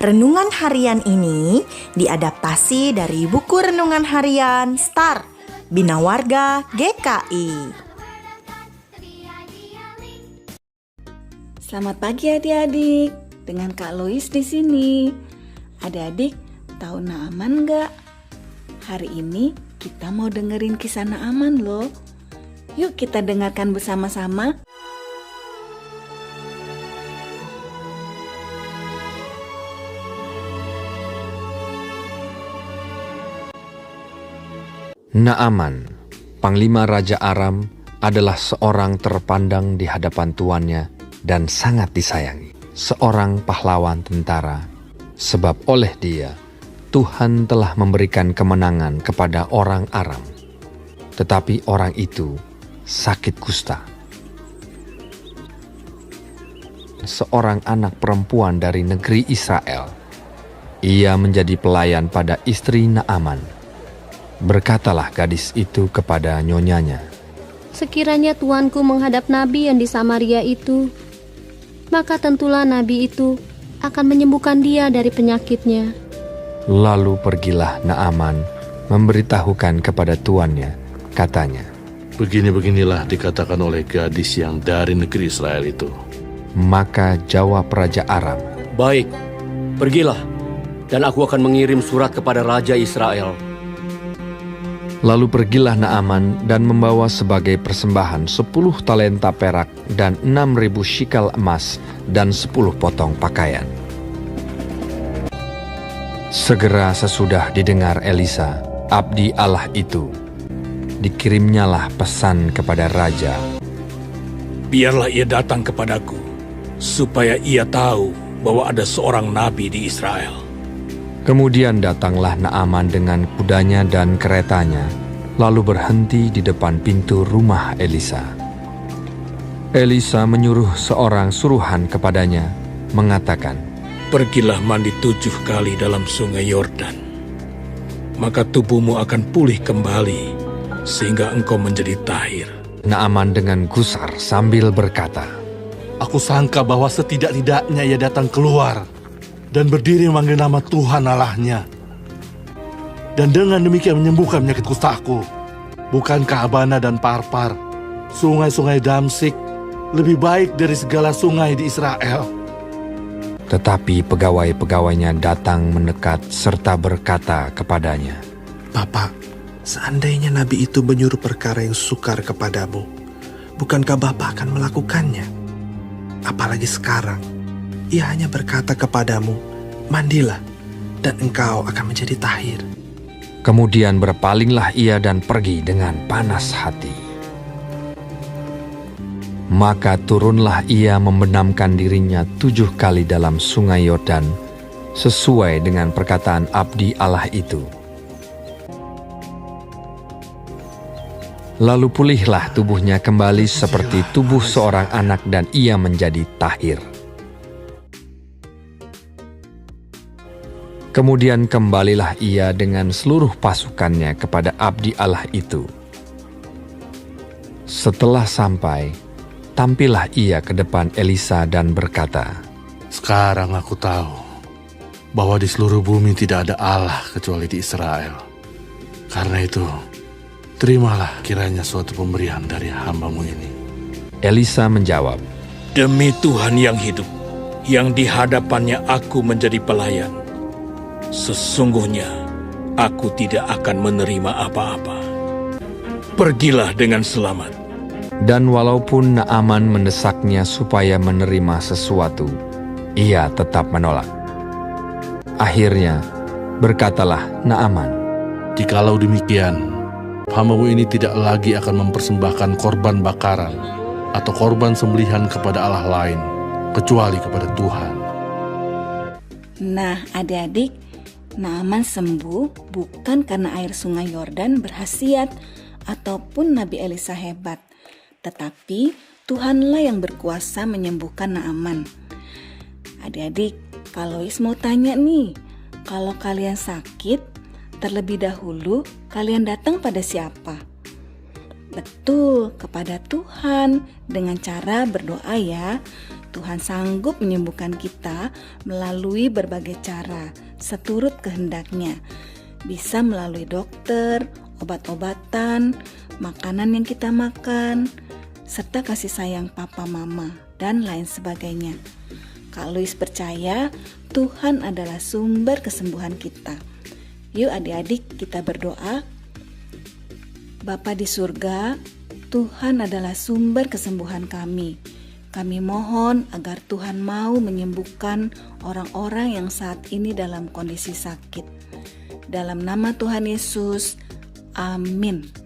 Renungan harian ini diadaptasi dari buku renungan harian Star Bina Warga GKI. Selamat pagi adik-adik, dengan Kak Lois di sini. Adik-adik tahu Naaman nggak? Hari ini kita mau dengerin kisah Naaman loh. Yuk kita dengarkan bersama-sama. Naaman, Panglima Raja Aram, adalah seorang terpandang di hadapan tuannya dan sangat disayangi. Seorang pahlawan tentara, sebab oleh dia, Tuhan telah memberikan kemenangan kepada orang Aram. Tetapi orang itu sakit kusta. Seorang anak perempuan dari negeri Israel. Ia menjadi pelayan pada istri Naaman. Berkatalah gadis itu kepada nyonyanya, "Sekiranya tuanku menghadap nabi yang di Samaria itu, maka tentulah nabi itu akan menyembuhkan dia dari penyakitnya." Lalu pergilah Naaman memberitahukan kepada tuannya, katanya, "Begini-beginilah dikatakan oleh gadis yang dari negeri Israel itu." Maka jawab Raja Aram, "Baik, pergilah, dan aku akan mengirim surat kepada Raja Israel." Lalu pergilah Naaman dan membawa sebagai persembahan 10 talenta perak dan 6.000 shikal emas dan 10 potong pakaian. Segera sesudah didengar Elisa, abdi Allah itu, dikirimnyalah pesan kepada raja, "Biarlah ia datang kepadaku, supaya ia tahu bahwa ada seorang nabi di Israel." Kemudian datanglah Naaman dengan kudanya dan keretanya, lalu berhenti di depan pintu rumah Elisa. Elisa menyuruh seorang suruhan kepadanya, mengatakan, "Pergilah mandi 7 kali dalam sungai Yordan. Maka tubuhmu akan pulih kembali, sehingga engkau menjadi tahir." Naaman dengan gusar sambil berkata, Aku sangka bahwa setidak-tidaknya ia datang keluar dan berdiri memanggil nama Tuhan Allahnya, dan dengan demikian menyembuhkan penyakit kustaku. Bukankah Abana dan Parpar, sungai-sungai Damsik, lebih baik dari segala sungai di Israel? Tetapi pegawai-pegawainya datang mendekat serta berkata kepadanya, "Bapak, seandainya nabi itu menyuruh perkara yang sukar kepadamu, bukankah Bapak akan melakukannya? Apalagi sekarang, ia hanya berkata kepadamu, 'Mandilah, dan engkau akan menjadi tahir.'" Kemudian berpalinglah ia dan pergi dengan panas hati. Maka turunlah ia membenamkan dirinya 7 kali dalam sungai Yordan, sesuai dengan perkataan abdi Allah itu. Lalu pulihlah tubuhnya kembali seperti tubuh seorang anak dan ia menjadi tahir. Kemudian kembalilah ia dengan seluruh pasukannya kepada abdi Allah itu. Setelah sampai, tampillah ia ke depan Elisa dan berkata, Sekarang aku tahu bahwa di seluruh bumi tidak ada Allah kecuali di Israel. Karena itu, terimalah kiranya suatu pemberian dari hambamu ini. Elisa menjawab, "Demi Tuhan yang hidup, yang di hadapannya aku menjadi pelayan, sesungguhnya aku tidak akan menerima apa-apa. Pergilah dengan selamat." Dan walaupun Naaman mendesaknya supaya menerima sesuatu, ia tetap menolak. Akhirnya berkatalah Naaman, Jikalau demikian, hambamu ini tidak lagi akan mempersembahkan korban bakaran atau korban sembelihan kepada Allah lain, kecuali kepada Tuhan. Nah adik-adik, Naaman sembuh bukan karena air sungai Yordan berkhasiat ataupun Nabi Elisa hebat, tetapi Tuhanlah yang berkuasa menyembuhkan Naaman. Adik-adik, kalau Lois mau tanya nih, kalau kalian sakit, terlebih dahulu kalian datang pada siapa? Betul, kepada Tuhan dengan cara berdoa ya. Tuhan sanggup menyembuhkan kita melalui berbagai cara, seturut kehendaknya. Bisa melalui dokter, obat-obatan, makanan yang kita makan, serta kasih sayang papa mama, dan lain sebagainya. Kak Louis percaya Tuhan adalah sumber kesembuhan kita. Yuk adik-adik kita berdoa. Bapa di surga, Tuhan adalah sumber kesembuhan kami. Kami mohon agar Tuhan mau menyembuhkan orang-orang yang saat ini dalam kondisi sakit. Dalam nama Tuhan Yesus, amin.